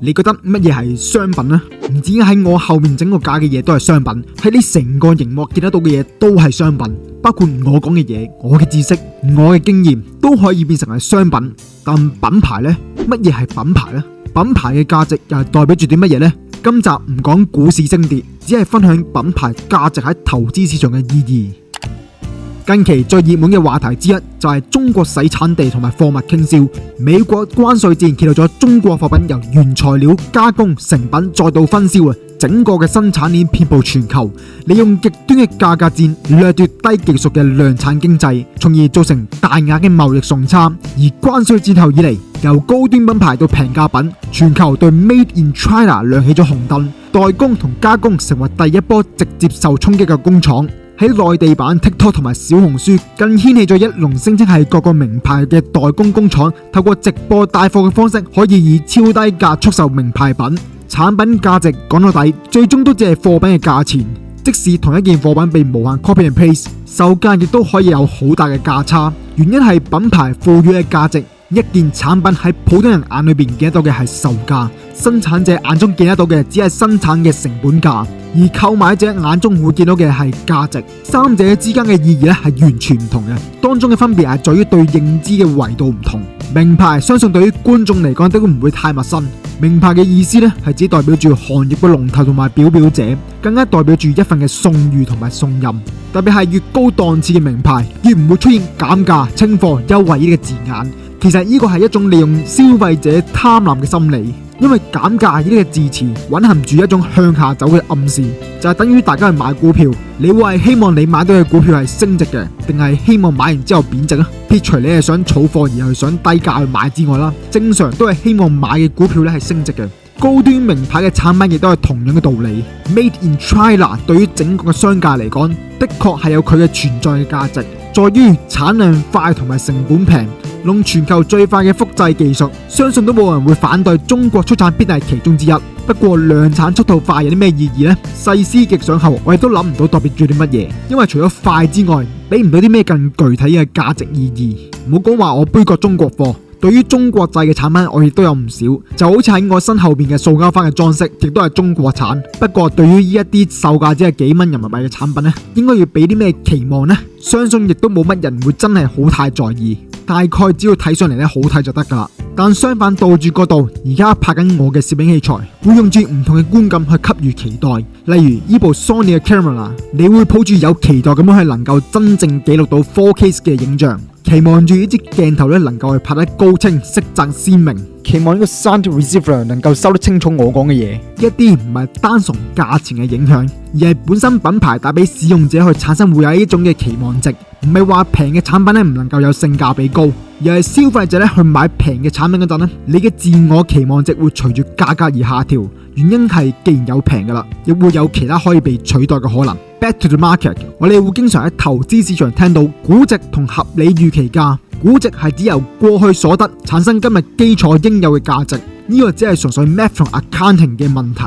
你覺得乜嘢係商品呢？唔止喺我後面整個架嘅嘢都係商品，喺你成個熒幕見得到嘅嘢都係商品，包括我講嘅嘢、我嘅知識、我嘅經驗都可以變成係商品。但品牌呢？乜嘢係品牌呢？品牌嘅價值又係代表住啲乜嘢呢？今集唔講股市升跌，只係分享品牌價值喺投資市場嘅意義。近期最熱門嘅話題之一就係中國洗產地同埋貨物傾銷。美國關稅戰揭露咗中國貨品由原材料、加工、成品再到分銷整個嘅生產鏈遍布全球，利用極端嘅價格戰掠奪低技術嘅量產經濟，從而造成大額嘅貿易順差。而關稅戰後以嚟，由高端品牌到平價品，全球對 Made in China 亮起咗紅燈，代工同加工成為第一波直接受衝擊嘅工廠。喺內地版 TikTok 同埋小紅書更掀起咗一龍聲稱係各個名牌嘅代工工廠透過直播帶貨嘅方式，可以以超低價出售名牌品。產品價值講到底，最終都只係貨品嘅價錢。即使同一件貨品被無限 copy and paste， 售價亦都可以有好大嘅價差。原因係品牌賦予嘅價值。一件產品喺普通人眼裏邊見得到嘅係售價，生產者眼中見得到嘅只係生產嘅成本價，而購買者眼中會見到嘅係價值。三者之間嘅意義咧係完全唔同嘅，當中嘅分別係在於對認知嘅維度唔同。名牌相信對於觀眾嚟講都唔會太陌生。名牌嘅意思咧係只代表住行業嘅龍頭同埋表表者，更加代表住一份嘅信譽同埋信任。特別係越高檔次嘅名牌，越唔會出現減價、清貨、優惠呢個字眼。其實呢個係一種利用消費者貪婪嘅心理，因為減價呢個字詞蘊含住一種向下走嘅暗示，就係等於大家去買股票，你會係希望你買到嘅股票係升值嘅，定係希望買完之後貶值啊？撇除你係想儲貨而係想低價去買之外啦，正常都係希望買嘅股票咧係升值嘅。高端名牌嘅產品亦都係同樣嘅道理。Made in China 對於整個嘅商界嚟講，的確係有佢嘅存在嘅價值，在於產量快同埋成本平，用全球最快嘅複製技術，相信都冇人會反對中國出產必定係其中之一。不過量產速度快有啲咩意義呢？細思極想後，我亦都諗唔到代表住啲乜嘢，因為除咗快之外，俾唔到啲咩更具體嘅價值意義。唔好講話我杯葛中國貨。對於中國製嘅產品，我亦都有唔少，就好似喺我身後邊嘅塑膠花嘅裝飾，亦都係中國產。不過對於呢一啲售價只係幾蚊人民幣嘅產品呢，應該要俾啲咩期望呢？相信亦都冇乜人會真係好太在意，大概只要睇上嚟咧好睇就得噶啦。但相反倒住角度，而家拍緊我嘅攝影器材，會用住唔同嘅觀感去給予期待。例如呢部 Sony 嘅 camera， 你會抱住有期待咁樣去能夠真正記錄到 4K 嘅影像。期望住呢支鏡頭咧能夠去拍得高清、色澤鮮明，期望呢個 sound receiver 能夠收得清楚我講嘅嘢。一啲唔係單純價錢嘅影響，而係本身品牌帶俾使用者去產生會有一種嘅期望值。唔係話平嘅產品咧唔能夠有性價比高，而係消費者咧去買平嘅產品嗰陣咧，你嘅自我期望值會隨住價格而下調。原因係既然有平噶啦，亦會有其他可以被取代嘅可能。Back to the market， 我哋會經常喺投資市場聽到估值同合理預期價。估值係指由過去所得產生今日基礎應有嘅價值，呢個只係純粹 math 同 accounting 嘅問題。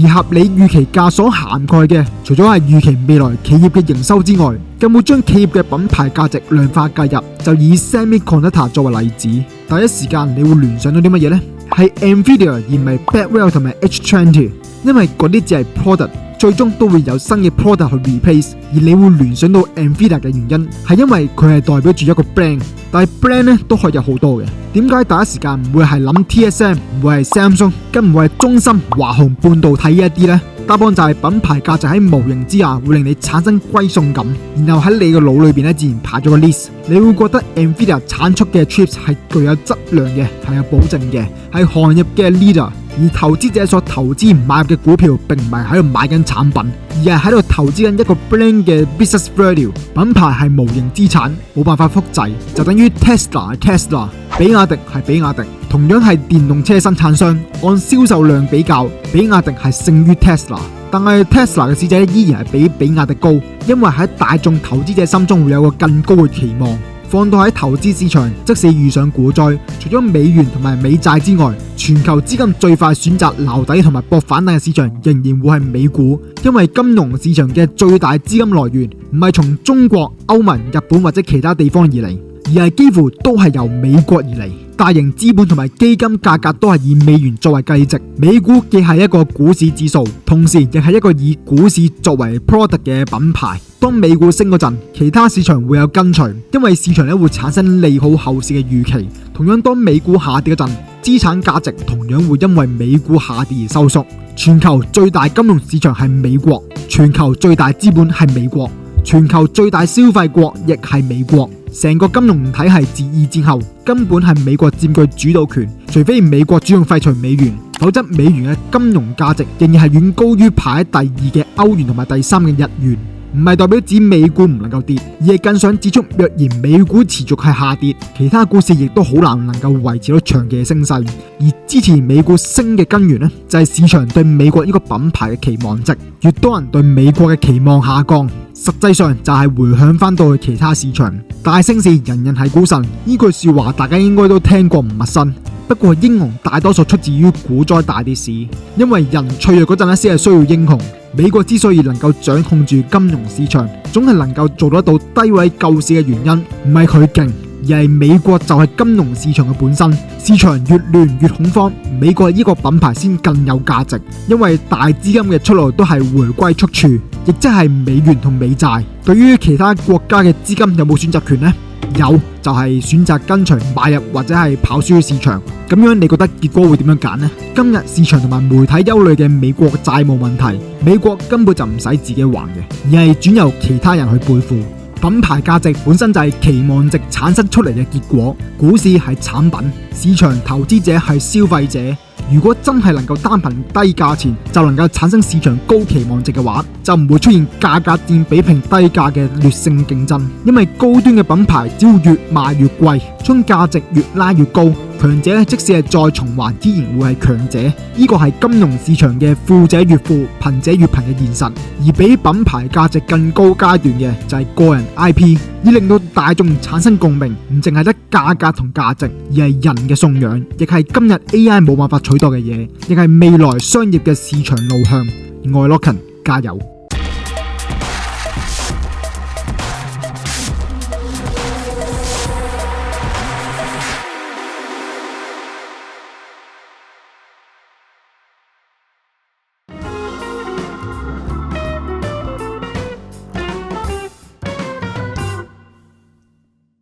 而合理預期價所涵蓋嘅，除咗係預期未來企業嘅營收之外，更會將企業嘅品牌價值量化計入。就以 Semiconductor 作為例子，第一時間你會聯想到啲乜嘢呢？係 Nvidia 而唔係 Blackwell 同埋 H20， 因為嗰啲只係 product， 最終都會有新嘅 product 去 replace。而你會聯想到 Nvidia 嘅原因，係因為佢係代表住一個 brand， 但係 brand 咧都可以有好多嘅。點解第一時間唔會係諗 TSM， 唔會係 Samsung， 更唔會係中芯、華虹半導體呢一啲呢？答案就係品牌價值喺無形之下會令你產生歸屬感，然後喺你個腦裏邊咧自然排咗個 list， 你會覺得 Nvidia 產出嘅 chips 係具有質量嘅，係有保證嘅，係行業嘅 leader。而投資者所投資買入嘅股票，並唔係喺度買緊產品，而係喺度投資緊一個 brand 嘅 business value。品牌係無形資產，冇辦法複製，就等於 Tesla 係 Tesla， 比亞迪係比亞迪。同樣係電動車生產商，按銷售量比較，比亞迪係勝於 Tesla， 但係 Tesla 嘅市值依然係比亞迪高，因為喺大眾投資者心中會有個更高嘅期望。放到喺投資市場，即使遇上股災，除咗美元同埋美債之外，全球資金最快選擇撈底同埋搏反彈嘅市場仍然會係美股，因為金融市場嘅最大資金來源唔係從中國、歐盟、日本或者其他地方而嚟，而係幾乎都係由美國而嚟。大型資本同埋基金價格都係以美元作為計值。美股既係一個股市指數，同時亦係一個以股市作為 product 嘅品牌。當美股升嗰陣，其他市場會有跟隨，因為市場會產生利好後市嘅預期。同樣，當美股下跌嗰陣，資產價值同樣會因為美股下跌而收縮。全球最大金融市場係美國，全球最大資本係美國，全球最大消費國亦係美國。成個金融體系自二戰後根本係美國佔據主導權，除非美國主動廢除美元，否則美元嘅金融價值仍然係遠高於排喺第二嘅歐元同埋第三嘅日元。唔係代表指美股唔能夠跌，而係更想指出，若然美股持續係下跌，其他股市亦都好難能夠維持到長期嘅升勢。而支持美股升嘅根源呢，就係市場對美國呢個品牌嘅期望值。越多人對美國嘅期望下降，實際上就係回響翻到去其他市場。大升市人人係股神，呢句說話大家應該都聽過唔陌生。不過英雄大多數出自於股災大跌市，因為人脆弱嗰陣先係需要英雄。美國之所以能夠掌控住金融市場，總係能夠做得到低位救市嘅原因，唔係佢勁，而係美國就係金融市場嘅本身。市場越亂越恐慌，美國呢個品牌先更有價值，因為大資金嘅出路都係回歸速處，亦即係美元同美債。對於其他國家嘅資金有冇選擇權呢？有，就係選擇跟隨買入或者係跑輸市場。咁樣你覺得結果會點樣揀呢？今日市場同埋媒體憂慮嘅美國債務問題，美國根本就唔使自己還嘅，而係轉由其他人去背負。品牌價值本身就係期望值產生出嚟嘅結果，股市係產品，市場投資者係消費者。如果真係能夠單憑低價錢就能夠產生市場高期望值嘅話，就唔會出現價格戰比拼低價嘅劣性競爭。因為高端嘅品牌只要越賣越貴，將價值越拉越高，強者即使係再重還，依然會係強者。呢個係金融市場嘅富者越富，貧者越貧嘅現實。而比品牌價值更高階段嘅就係個人 IP， 以令到大眾產生共鳴，唔淨係得價格同價值，而係人嘅信仰，亦係今日 AI 冇辦法取代嘅嘢，亦係未來商業嘅市場路向。我係 Lockin，加油！